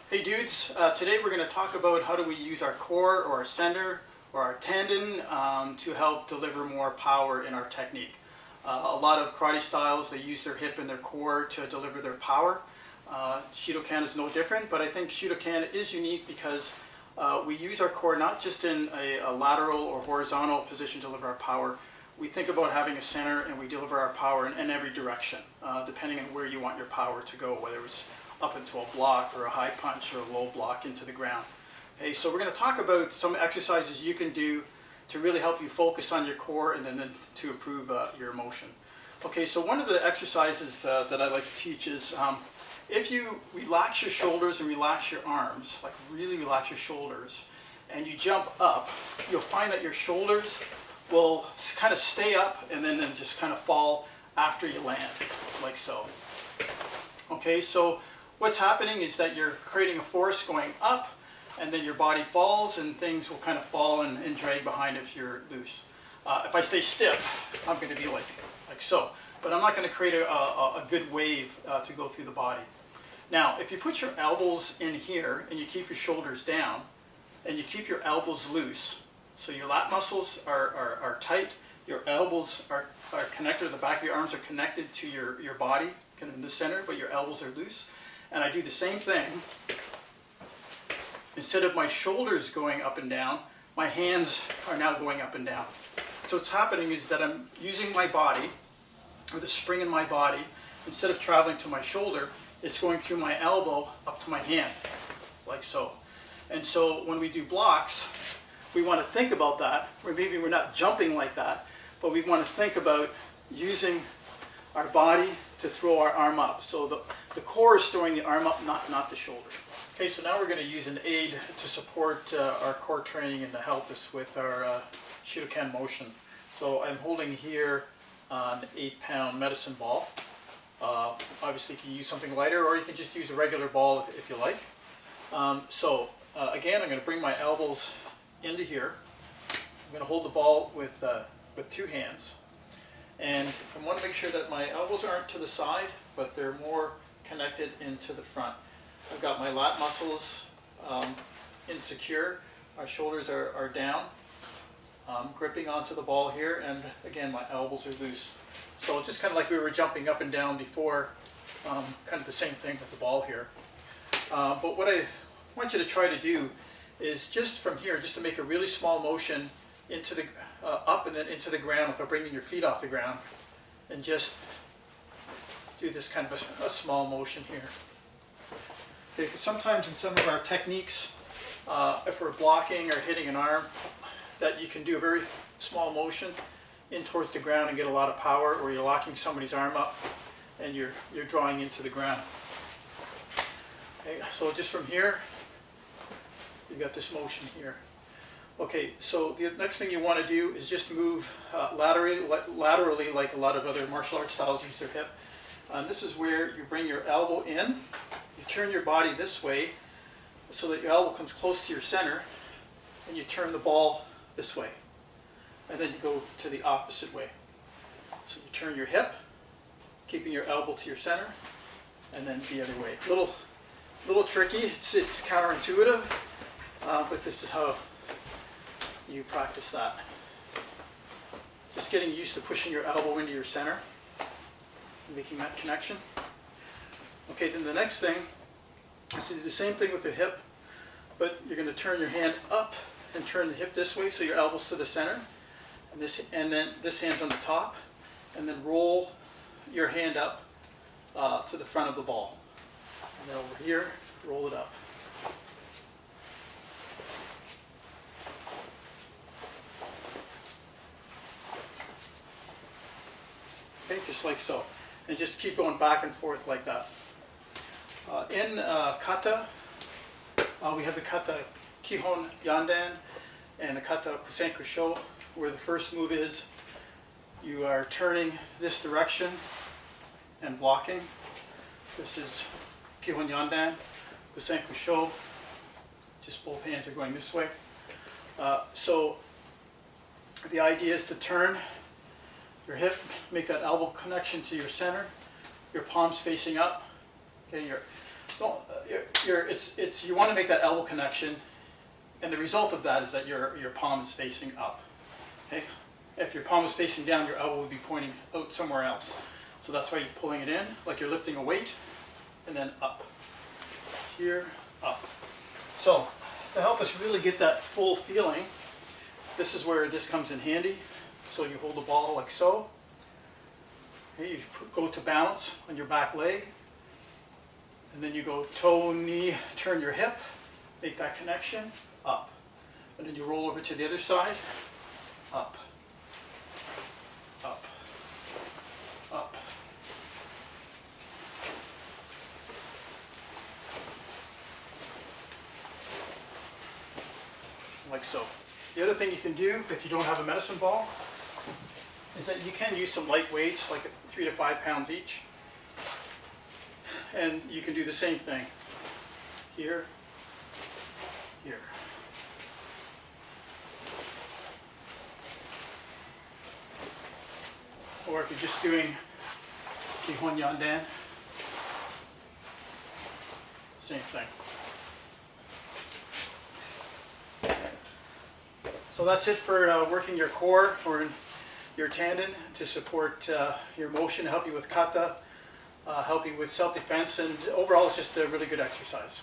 Hey dudes, today we're going to talk about how do we use our core or our center or our tendon to help deliver more power in our technique. A lot of karate styles, they use their hip and their core to deliver their power. Shidokan is no different, but I think Shidokan is unique because we use our core not just in a lateral or horizontal position to deliver our power. We think about having a center and we deliver our power in every direction, depending on where you want your power to go, whether it's up into a block or a high punch or a low block into the ground. Okay, so we're going to talk about some exercises you can do to really help you focus on your core and then to improve your motion. Okay, so one of the exercises that I like to teach is if you relax your shoulders and relax your arms, like really relax your shoulders, and you jump up, you'll find that your shoulders will kind of stay up and then just kind of fall after you land, like so. Okay, so what's happening is that you're creating a force going up, and then your body falls, and things will kind of fall and drag behind if you're loose. If I stay stiff, I'm going to be like so. But I'm not going to create a good wave to go through the body. Now, if you put your elbows in here, and you keep your shoulders down, and you keep your elbows loose, so your lat muscles are tight, your elbows are connected, the back of your arms are connected to your body, kind of in the center, but your elbows are loose. And I do the same thing. Instead of my shoulders going up and down, my hands are now going up and down. So what's happening is that I'm using my body, or the spring in my body, instead of traveling to my shoulder, it's going through my elbow up to my hand, like so. And so when we do blocks, we want to think about that, or maybe we're not jumping like that, but we want to think about using our body to throw our arm up. So the core is throwing the arm up, not the shoulder. Okay, so now we're going to use an aid to support our core training and to help us with our Shidokan motion. So I'm holding here an 8-pound medicine ball. Obviously you can use something lighter, or you can just use a regular ball if you like. Again, I'm going to bring my elbows into here. I'm going to hold the ball with two hands. And I want to make sure that my elbows aren't to the side, but they're more connected into the front. I've got my lat muscles insecure. My shoulders are down. Gripping onto the ball here, and again, my elbows are loose. So just kind of like we were jumping up and down before, kind of the same thing with the ball here. But what I want you to try to do is just from here, just to make a really small motion into the up and then into the ground without bringing your feet off the ground, and just do this kind of a small motion here. Okay, because sometimes in some of our techniques, if we're blocking or hitting an arm, that you can do a very small motion in towards the ground and get a lot of power, or you're locking somebody's arm up and you're drawing into the ground. Okay, so just from here, you've got this motion here. Okay, so the next thing you want to do is just move laterally like a lot of other martial arts styles use their hip. This is where you bring your elbow in, you turn your body this way so that your elbow comes close to your center, and you turn the ball this way. And then you go to the opposite way. So you turn your hip, keeping your elbow to your center, and then the other way. Little tricky, it's counterintuitive, but this is how you practice that. Just getting used to pushing your elbow into your center, making that connection. Okay, then the next thing is to do the same thing with your hip, but you're going to turn your hand up and turn the hip this way, so your elbow's to the center, and then this hand's on the top, and then roll your hand up to the front of the ball. And then over here, roll it up. Okay, just like so. And just keep going back and forth like that. In kata, we have the kata Kihon Yandan and the kata Kusenku Sho, where the first move is you are turning this direction and blocking. This is Kihon Yandan, Kusenku Sho, just both hands are going this way. So the idea is to turn your hip, make that elbow connection to your center, your palms facing up. Okay, don't, you want to make that elbow connection, and the result of that is that your palm is facing up. Okay? If your palm is facing down, your elbow would be pointing out somewhere else. So that's why you're pulling it in, like you're lifting a weight, and then up. Here, up. So, to help us really get that full feeling, this is where this comes in handy. So you hold the ball like so. Okay, you go to balance on your back leg. And then you go toe, knee, turn your hip, make that connection, up. And then you roll over to the other side, up, up, up. Like so. The other thing you can do if you don't have a medicine ball is that you can use some light weights, like 3 to 5 pounds each. And you can do the same thing. Here, here. Or if you're just doing Kihon Yandan, same thing. So that's it for working your core or your tendon to support your motion, help you with kata, help you with self-defense, and overall it's just a really good exercise.